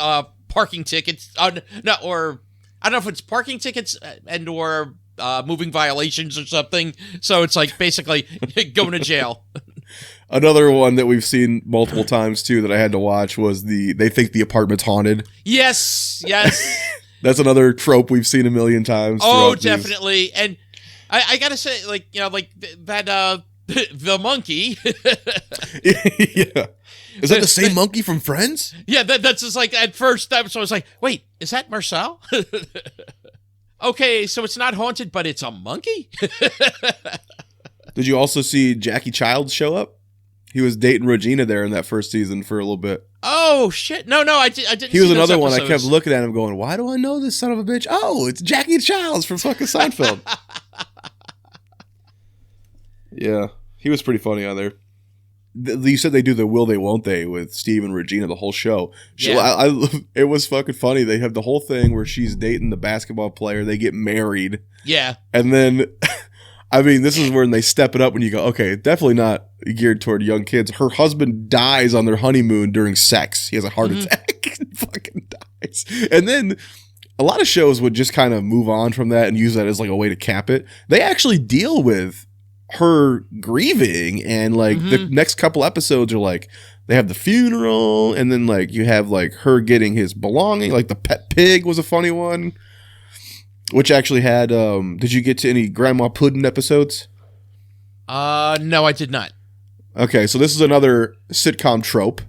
parking tickets. Or I don't know if it's parking tickets or moving violations or something. So it's like basically going to jail. Another one that we've seen multiple times too that I had to watch was they think the apartment's haunted. Yes. That's another trope we've seen a million times. Oh, definitely. And I gotta say, like, you know, like that the monkey. Yeah. Is that the same monkey from Friends? Yeah, that's just like at first I was like, wait, is that Marcel? Okay, so it's not haunted, but it's a monkey? Did you also see Jackie Childs show up? He was dating Regina there in that first season for a little bit. Oh, shit. No, I didn't He was see another those one. I episodes. kept looking at him going, why do I know this son of a bitch? Oh, it's Jackie Childs from fucking Seinfeld. Yeah, he was pretty funny on there. You said they do the will they won't they with Steve and Regina the whole show. Yeah. It was fucking funny. They have the whole thing where she's dating the basketball player. They get married. Yeah. And then, I mean, this is when they step it up when you go, okay, definitely not geared toward young kids. Her husband dies on their honeymoon during sex. He has a heart attack and fucking dies. And then a lot of shows would just kind of move on from that and use that as like a way to cap it. They actually deal with her grieving, and like the next couple episodes are like they have the funeral, and then like you have like her getting his belonging. Like the pet pig was a funny one, which actually had did you get to any Grandma Puddin' episodes? No, I did not. Okay, so this is another sitcom trope.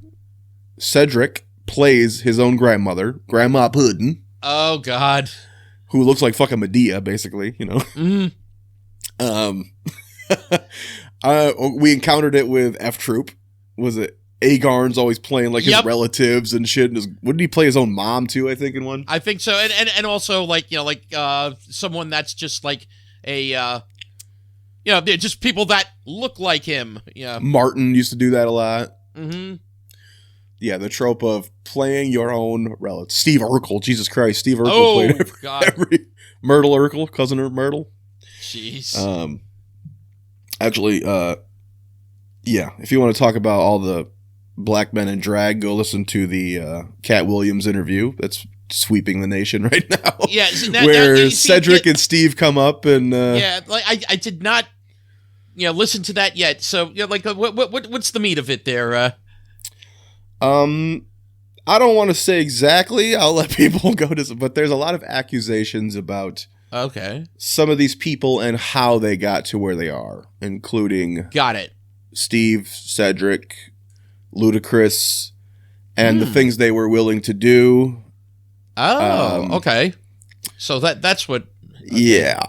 Cedric plays his own grandmother, Grandma Puddin', Oh, God. who looks like fucking Medea, basically, you know. We encountered it with F Troop. Was it Agarn's always playing like his relatives and shit? And wouldn't he play his own mom too? I think in one. I think so, and also like, you know, like someone that's just like a you know, they're just people that look like him. Yeah, Martin used to do that a lot. Mm-hmm. Yeah, the trope of playing your own relative. Steve Urkel, Jesus Christ, Steve Urkel played every Myrtle Urkel, cousin of Myrtle. Jeez. Actually, yeah, if you want to talk about all the black men in drag, go listen to the Cat Williams interview. That's sweeping the nation right now. Yeah, where Cedric and Steve come up and yeah, like I did not, you know, listen to that yet. So, you know, like what's the meat of it there? I don't want to say exactly. I'll let people go to, but there's a lot of accusations about some of these people and how they got to where they are, including Steve, Cedric, Ludacris, and the things they were willing to do. Oh, okay. So that's what. Yeah.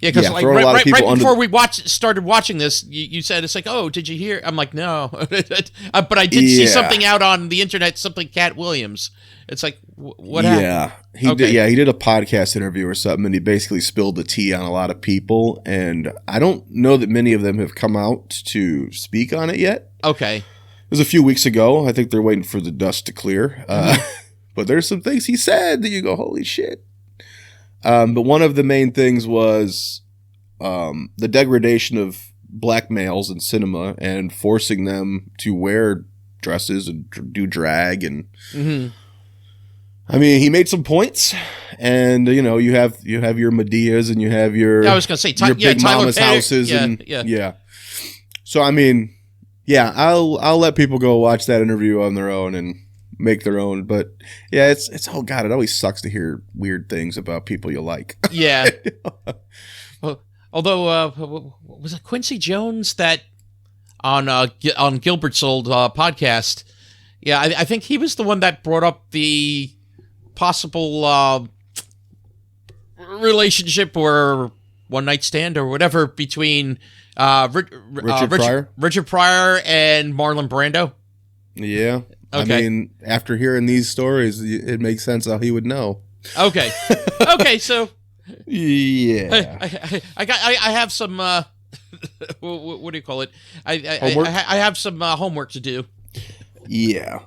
Yeah, because like right before we started watching this, you said it's like, oh, did you hear? I'm like, no, but I did see something out on the internet, something Cat Williams. It's like, what happened? Yeah, he did a podcast interview or something, and he basically spilled the tea on a lot of people, and I don't know that many of them have come out to speak on it yet. Okay. It was a few weeks ago. I think they're waiting for the dust to clear. But there's some things he said that you go, holy shit. But one of the main things was the degradation of black males in cinema and forcing them to wear dresses and do drag. And I mean, he made some points, and you know, you have your Medeas and you have your I was gonna say your big mama's houses yeah. So I mean, yeah, I'll let people go watch that interview on their own and make their own, but yeah, it's oh god, it always sucks to hear weird things about people you like. Yeah. Well, although was it Quincy Jones that on Gilbert's old podcast? Yeah, I think he was the one that brought up the possible relationship or one night stand or whatever between Richard Pryor and Marlon Brando. Yeah. Okay. I mean, after hearing these stories, it makes sense how he would know. Okay. So yeah, I have some what do you call it? I have some homework to do. Yeah.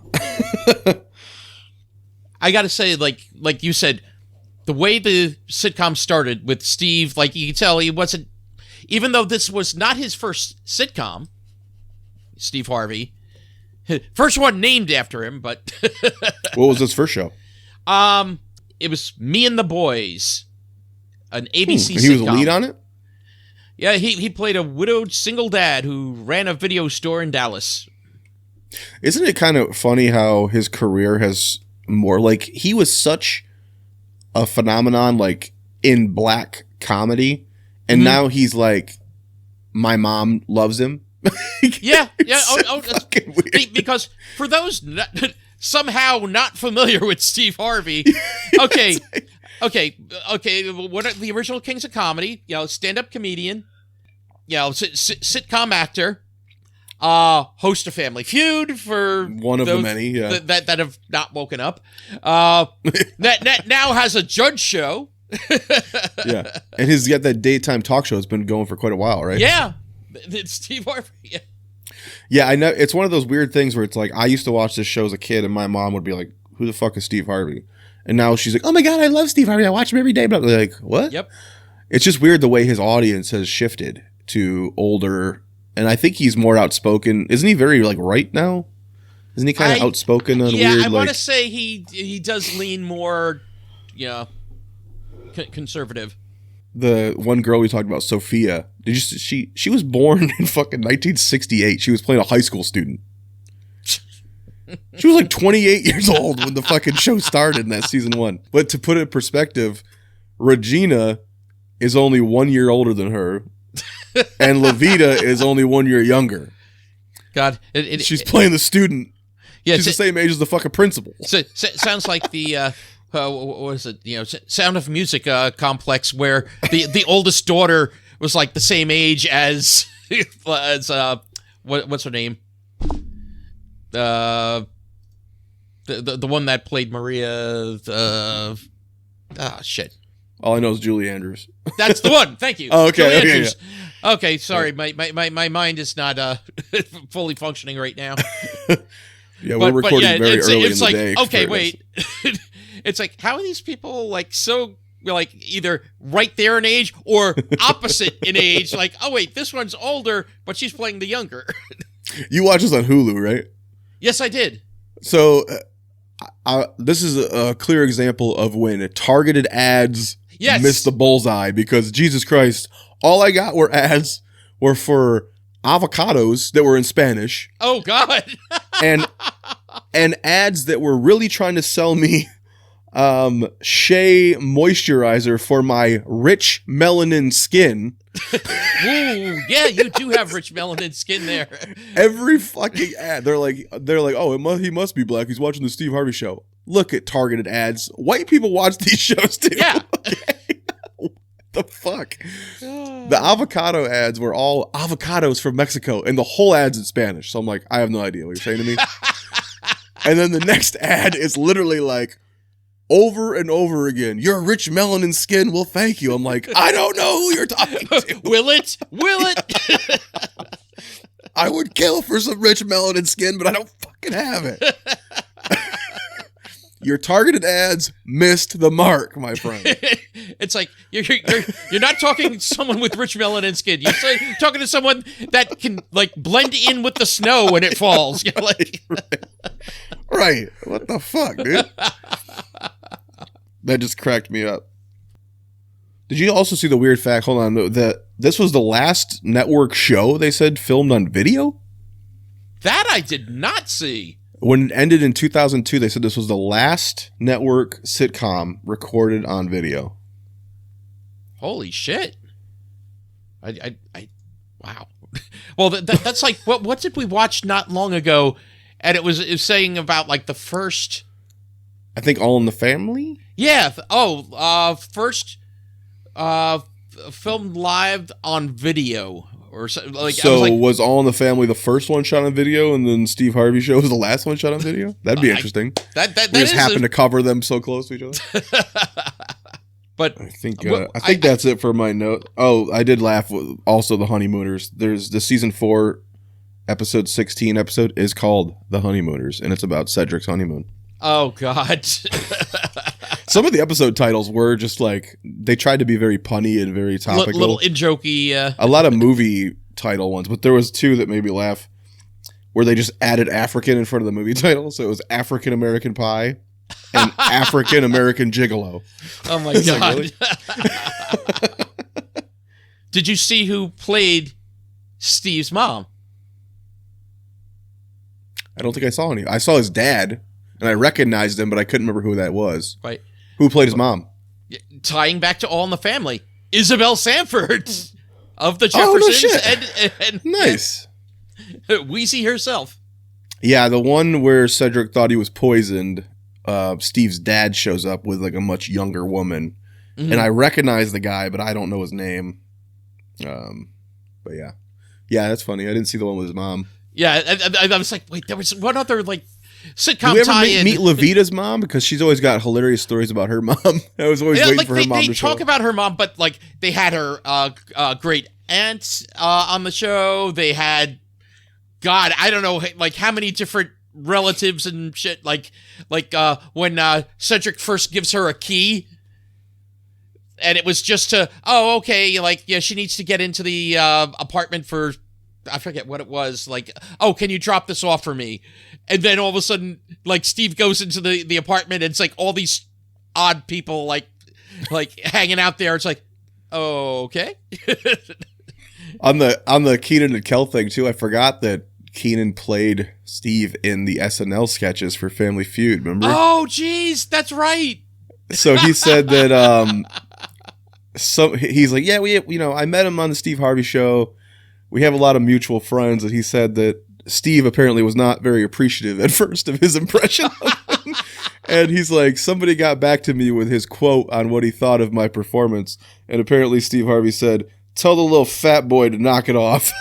I got to say, like you said, the way the sitcom started with Steve, like you can tell he wasn't, even though this was not his first sitcom, Steve Harvey. First one named after him, but what was his first show? It was Me and the Boys, an ABC sitcom. He was a lead on it? Yeah, he played a widowed single dad who ran a video store in Dallas. Isn't it kind of funny how his career has more, like, he was such a phenomenon, like, in black comedy, and now he's like, my mom loves him. Yeah. So fucking weird. Because for those somehow not familiar with Steve Harvey, okay. What are the original Kings of Comedy? Stand-up comedian, sitcom actor, host of Family Feud for one of the many that have not woken up. That now has a judge show. Yeah, and he's got that daytime talk show. It's been going for quite a while, right? Yeah, it's Steve Harvey. Yeah. Yeah, I know. It's one of those weird things where it's like, I used to watch this show as a kid, and my mom would be like, "Who the fuck is Steve Harvey?" And now she's like, "Oh my god, I love Steve Harvey. I watch him every day." But I'm like, what? Yep. It's just weird the way his audience has shifted to older, and I think he's more outspoken. Isn't he very like right now? Isn't he kind of outspoken and weird? I want to say he does lean more, conservative. The one girl we talked about, Sophia, she was born in fucking 1968. She was playing a high school student. She was like 28 years old when the fucking show started in that season 1. But to put it in perspective, Regina is only 1 year older than her, and Levita is only 1 year younger. God, she's playing the student. Yeah, she's the same age as the fucking principal. Sounds like the what was it? Sound of Music complex, where the oldest daughter was like the same age as what's her name? The one that played Maria. Shit. All I know is Julie Andrews. That's the one. Thank you. Oh, okay. Julie Andrews. Yeah. Okay. Sorry, my mind is not fully functioning right now. Yeah, we're recording very early in the like, day. Okay, wait. It's like, how are these people like so like either right there in age or opposite in age? Like, oh wait, this one's older, but she's playing the younger. You watch this on Hulu, right? Yes, I did. So this is a clear example of when targeted ads missed the bullseye, because Jesus Christ, all I got were ads were for avocados that were in Spanish. Oh God. and ads that were really trying to sell me Shea moisturizer for my rich melanin skin. Ooh, yeah, you do have rich melanin skin there. Every fucking ad, they're like, oh, he must be black. He's watching the Steve Harvey Show. Look at targeted ads. White people watch these shows too. Yeah. Okay. What the fuck? The avocado ads were all avocados from Mexico, and the whole ad's in Spanish. So I'm like, I have no idea what you're saying to me. And then the next ad is literally like, over and over again, your rich melanin skin will thank you. I'm like, I don't know who you're talking to. Will it? Will it? I would kill for some rich melanin skin, but I don't fucking have it. Your targeted ads missed the mark, my friend. It's like you're not talking to someone with rich melanin skin. You're talking to someone that can like blend in with the snow when it falls. You're like, right. What the fuck, dude? That just cracked me up. Did you also see the weird fact? Hold on, that this was the last network show they said filmed on video? That I did not see. When it ended in 2002, they said this was the last network sitcom recorded on video. Holy shit! I wow. Well, that's like what did we watch not long ago? And it was saying about like the first. I think All in the Family. Yeah. First filmed live on video. Or so, like, so was All in the Family the first one shot on video, and then Steve Harvey Show was the last one shot on video? That'd be interesting. That we just happened to cover them so close to each other. But I think that's it for my note. Oh, I did laugh. Also, the Honeymooners. There's the season 4, episode 16 episode is called The Honeymooners, and it's about Cedric's honeymoon. Oh God. Some of the episode titles were just like, they tried to be very punny and very topical. Little in-jokey. A lot of movie title ones, but there was 2 that made me laugh where they just added African in front of the movie title. So it was African American Pie and African American Gigolo. Oh my God. Like, really? Did you see who played Steve's mom? I don't think I saw any. I saw his dad, and I recognized him, but I couldn't remember who that was. Right. Who played his mom? Tying back to All in the Family, Isabel Sanford of the Jeffersons. Oh, no shit. And Nice. Weezy herself. Yeah, the one where Cedric thought he was poisoned, Steve's dad shows up with like a much younger woman. Mm-hmm. And I recognize the guy, but I don't know his name. But yeah. Yeah, that's funny. I didn't see the one with his mom. Yeah, I was like, wait, there was one other like sitcom Did we ever tie-in. meet Levita's mom? Because she's always got hilarious stories about her mom. I was always waiting for her mom to show up. They talk about her mom, but like they had her great aunt on the show. They had, God, I don't know, like how many different relatives and shit. Like when Cedric first gives her a key. And it was just to, she needs to get into the apartment for, I forget what it was. Like, can you drop this off for me? And then all of a sudden, like, Steve goes into the apartment, and it's like all these odd people, like hanging out there. It's like, okay. On the Keenan and Kel thing, too, I forgot that Keenan played Steve in the SNL sketches for Family Feud, remember? Oh, geez, that's right. So he said that, he's like, yeah, I met him on the Steve Harvey Show. We have a lot of mutual friends, and he said that Steve apparently was not very appreciative at first of his impression of him. And he's like, somebody got back to me with his quote on what he thought of my performance, and apparently Steve Harvey said, "Tell the little fat boy to knock it off."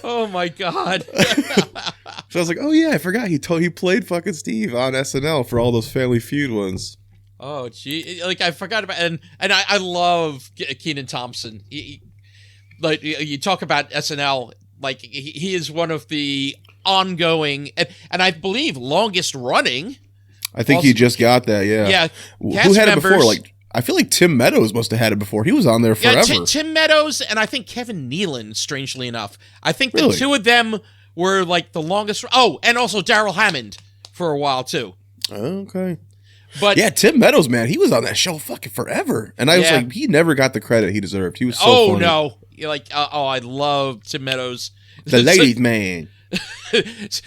Oh my God. So I was like, oh yeah, I forgot he played fucking Steve on SNL for all those Family Feud ones. Oh gee, like I forgot about, and I love Kenan Thompson. Like you talk about SNL, like he is one of the ongoing and I believe longest running. I think he just got that. Yeah. Yeah. Who had it before? Like I feel like Tim Meadows must have had it before. He was on there forever. Yeah, Tim Meadows and I think Kevin Nealon. Strangely enough, I think the two of them were like the longest. Oh, and also Daryl Hammond for a while too. Okay. But yeah, Tim Meadows, man, he was on that show fucking forever, and I was like, he never got the credit he deserved. He was so funny. No, like I love Tim Meadows, the ladies' man.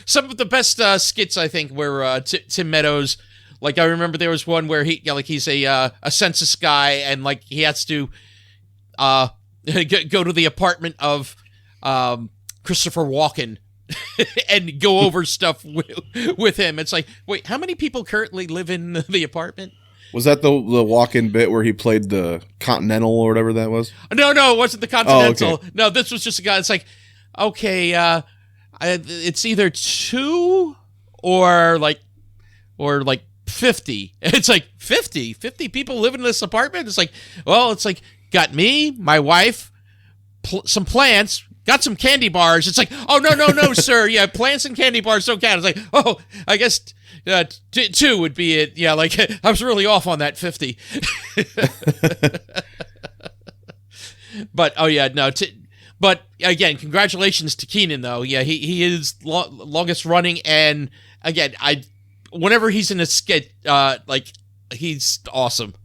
Some of the best skits I think were Tim Meadows. Like I remember there was one where he's a census guy, and like he has to go to the apartment of Christopher Walken. And go over stuff with him. It's like, wait, how many people currently live in the apartment? Was that the walk-in bit where he played the Continental or whatever that was? No, it wasn't the Continental. Oh, okay. No, this was just a guy. It's like, okay, it's either 2 or 50. It's like 50 people live in this apartment. It's like, well, it's like got me, my wife, some plants. Got some candy bars. It's like, oh, no, sir. Yeah, plants and candy bars don't count. It's like, oh, I guess 2 would be it. Yeah, like, I was really off on that 50. But, oh, yeah, no. But, again, congratulations to Kenan, though. Yeah, he is longest running. And, again, whenever he's in a skit, he's awesome.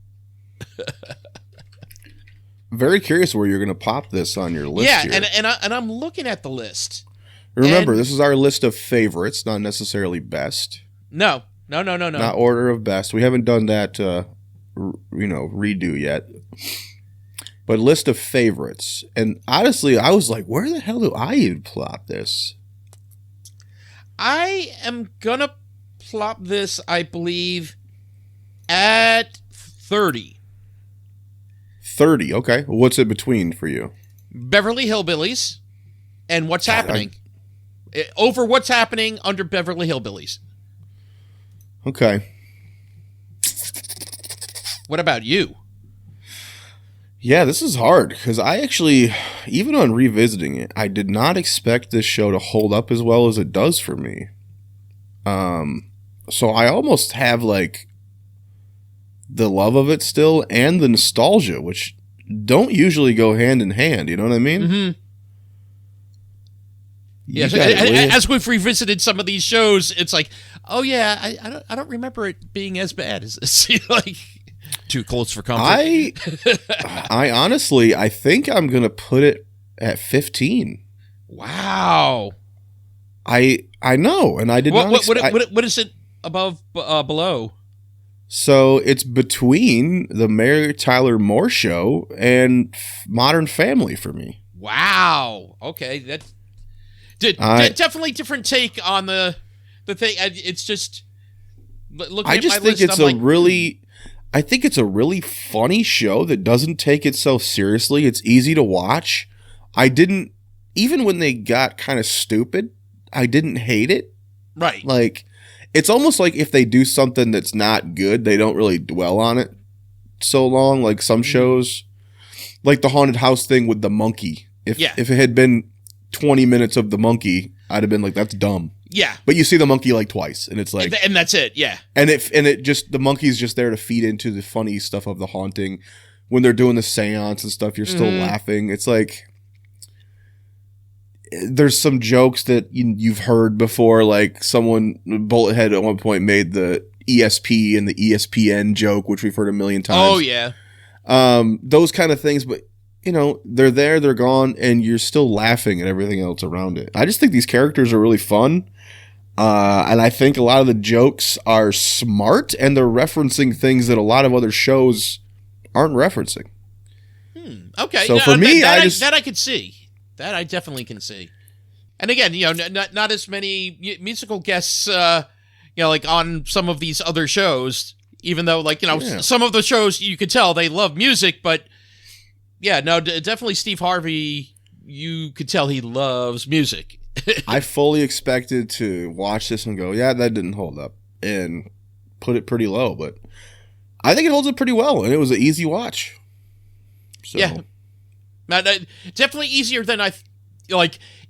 Very curious where you're going to pop this on your list. Yeah, here. and I'm looking at the list. Remember, this is our list of favorites, not necessarily best. No. Not order of best. We haven't done that, redo yet. But list of favorites. And honestly, I was like, where the hell do I even plot this? I am going to plop this, I believe, at 30. 30, okay. What's it between for you? Beverly Hillbillies and What's Happening. Over What's Happening under Beverly Hillbillies. Okay. What about you? Yeah, this is hard because I actually, even on revisiting it, I did not expect this show to hold up as well as it does for me. So I almost have like the love of it still and the nostalgia, which don't usually go hand in hand. You know what I mean? Mm-hmm. Yeah. As we've revisited some of these shows, it's like, oh yeah, I don't remember it being as bad as this. too close for comfort. I honestly, I think I'm gonna put it at 15. Wow. I know, and I did not. What is it above, below? So it's between the Mary Tyler Moore Show and Modern Family for me. Wow. Okay, that's definitely different take on the thing. It's just looking at my list. I think it's a really funny show that doesn't take itself seriously. It's easy to watch. Even when they got kind of stupid, I didn't hate it. Right. Like, it's almost like if they do something that's not good, they don't really dwell on it so long. Like some shows, like the haunted house thing with the monkey. If it had been 20 minutes of the monkey, I'd have been like, that's dumb. Yeah. But you see the monkey like twice, and it's like, and that's it. Yeah. And it just, the monkey's just there to feed into the funny stuff of the haunting. When they're doing the seance and stuff, you're still laughing. It's like, there's some jokes that you've heard before, like Bullethead at one point made the ESP and the ESPN joke, which we've heard a million times. Oh yeah. Those kind of things, but they're there, they're gone, and you're still laughing at everything else around it. I just think these characters are really fun. And I think a lot of the jokes are smart, and they're referencing things that a lot of other shows aren't referencing. Okay. So for me, I could see. That I definitely can see. And again, not as many musical guests, like on some of these other shows, even though, some of the shows you could tell they love music, but yeah, no, definitely Steve Harvey, you could tell he loves music. I fully expected to watch this and go, yeah, that didn't hold up, and put it pretty low, but I think it holds up pretty well, and it was an easy watch. So. Yeah. Definitely easier than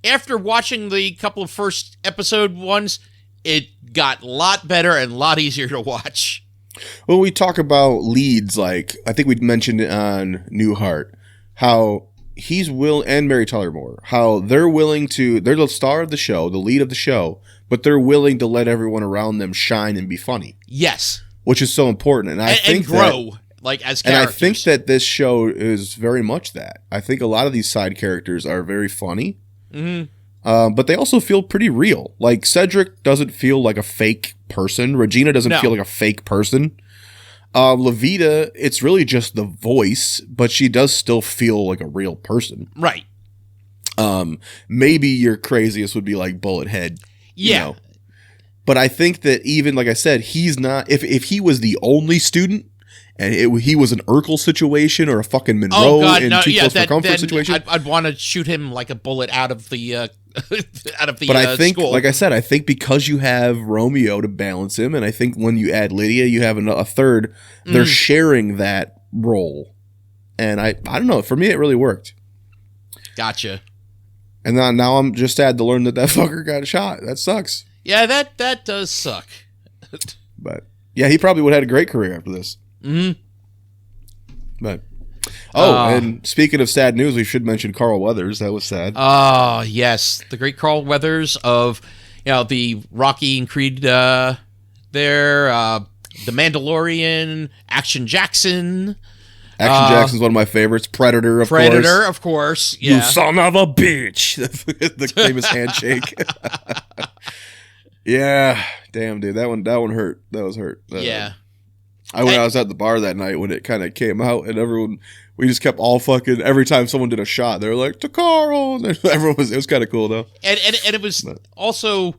after watching the couple of first episode ones, it got a lot better and a lot easier to watch. When we talk about leads, like I think we mentioned it on Newhart, how he's and Mary Tyler Moore, how they're the star of the show, the lead of the show, but they're willing to let everyone around them shine and be funny. Yes. Which is so important. And I think grow. As characters. And I think that this show is very much that. I think a lot of these side characters are very funny, but they also feel pretty real. Like Cedric doesn't feel like a fake person. Regina doesn't feel like a fake person. Levita, it's really just the voice, but she does still feel like a real person. Right. Maybe your craziest would be like Bullethead. Yeah. But I think that even, like I said, he's not, if he was the only student, and he was an Urkel situation or a fucking Monroe Too Close for Comfort situation. I'd want to shoot him like a bullet out of the But I think, school. like I said, I think because you have Romeo to balance him, and I think when you add Lydia, you have a third. They're sharing that role, and I don't know. For me, it really worked. Gotcha. And now I'm just sad to learn that fucker got shot. That sucks. Yeah, that does suck. But yeah, he probably would have had a great career after this. But and speaking of sad news, we should mention Carl Weathers. That was sad. Oh yes, the great Carl Weathers of the Rocky and Creed the Mandalorian, Action Jackson. Action Jackson's one of my favorites. Predator, of course. Yeah. You son of a bitch. The famous handshake. Yeah, damn dude, that one hurt. That was hurt. Yeah. I was at the bar that night when it kind of came out, and we just kept all fucking, every time someone did a shot, they were like, to Carl. And it was kind of cool, though. And it was also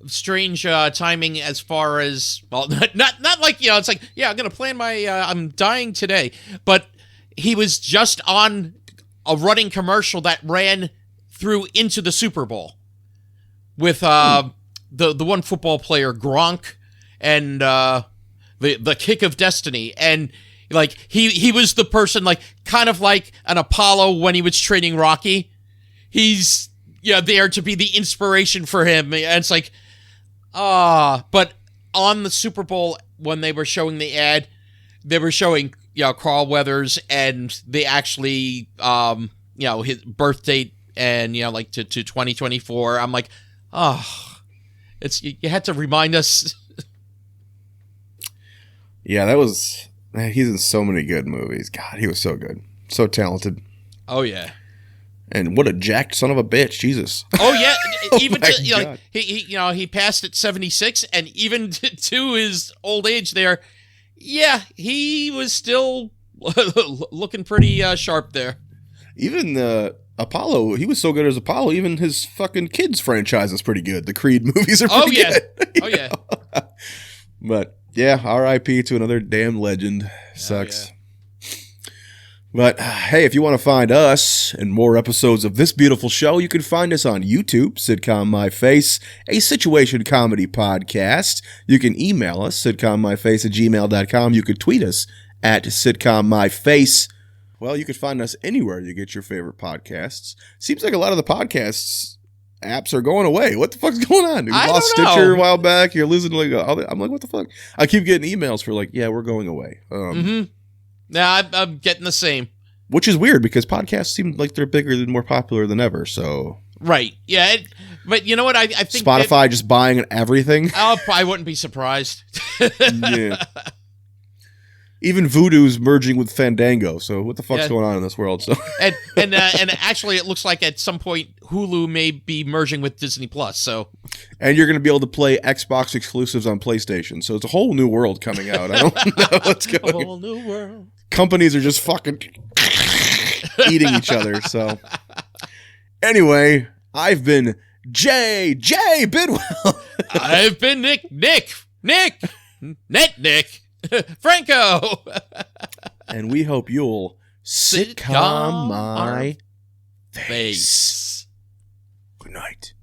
strange timing as far as, well, not like, it's like, yeah, I'm going to plan I'm dying today. But he was just on a running commercial that ran through into the Super Bowl with the one football player, Gronk, and the kick of destiny, and like he was the person, like kind of like an Apollo when he was training Rocky. He's there to be the inspiration for him, and it's like but on the Super Bowl when they were showing the ad, they were showing Carl Weathers, and they actually his birth date and like to 2024. I'm like, it's, you had to remind us. Yeah, that was Man, he's in so many good movies. God, he was so good. So talented. Oh, yeah. And what a jacked son of a bitch, Jesus. Oh yeah, even my to, you know, God. he passed at 76, and even to his old age there, yeah, he was still looking pretty sharp there. Even Apollo, he was so good as Apollo. Even his fucking kids franchise is pretty good. The Creed movies are pretty good. Oh yeah. But yeah, R.I.P. to another damn legend. Sucks. But hey, if you want to find us and more episodes of this beautiful show, you can find us on YouTube, Sitcom My Face, a situation comedy podcast. You can email us, sitcommyface@gmail.com. You could tweet us at sitcommyface. Well, you can find us anywhere you get your favorite podcasts. Seems like a lot of the podcasts apps are going away. What the fuck's going on? We lost Stitcher a while back. You're losing I'm like, what the fuck? I keep getting emails for like, yeah, we're going away. Yeah, I'm getting the same. Which is weird because podcasts seem like they're bigger and more popular than ever. So Right. Yeah. But you know what? I think Spotify just buying everything. I wouldn't be surprised. Yeah. Even Voodoo's merging with Fandango. So what the fuck's going on in this world? So and actually, it looks like at some point Hulu may be merging with Disney Plus. So and you're going to be able to play Xbox exclusives on PlayStation. So it's a whole new world coming out. I don't know what's going on. A whole new world. Companies are just fucking eating each other. So anyway, I've been J Bidwell. I've been Nick, Franco. And we hope you'll sitcom my face. Face. Good night.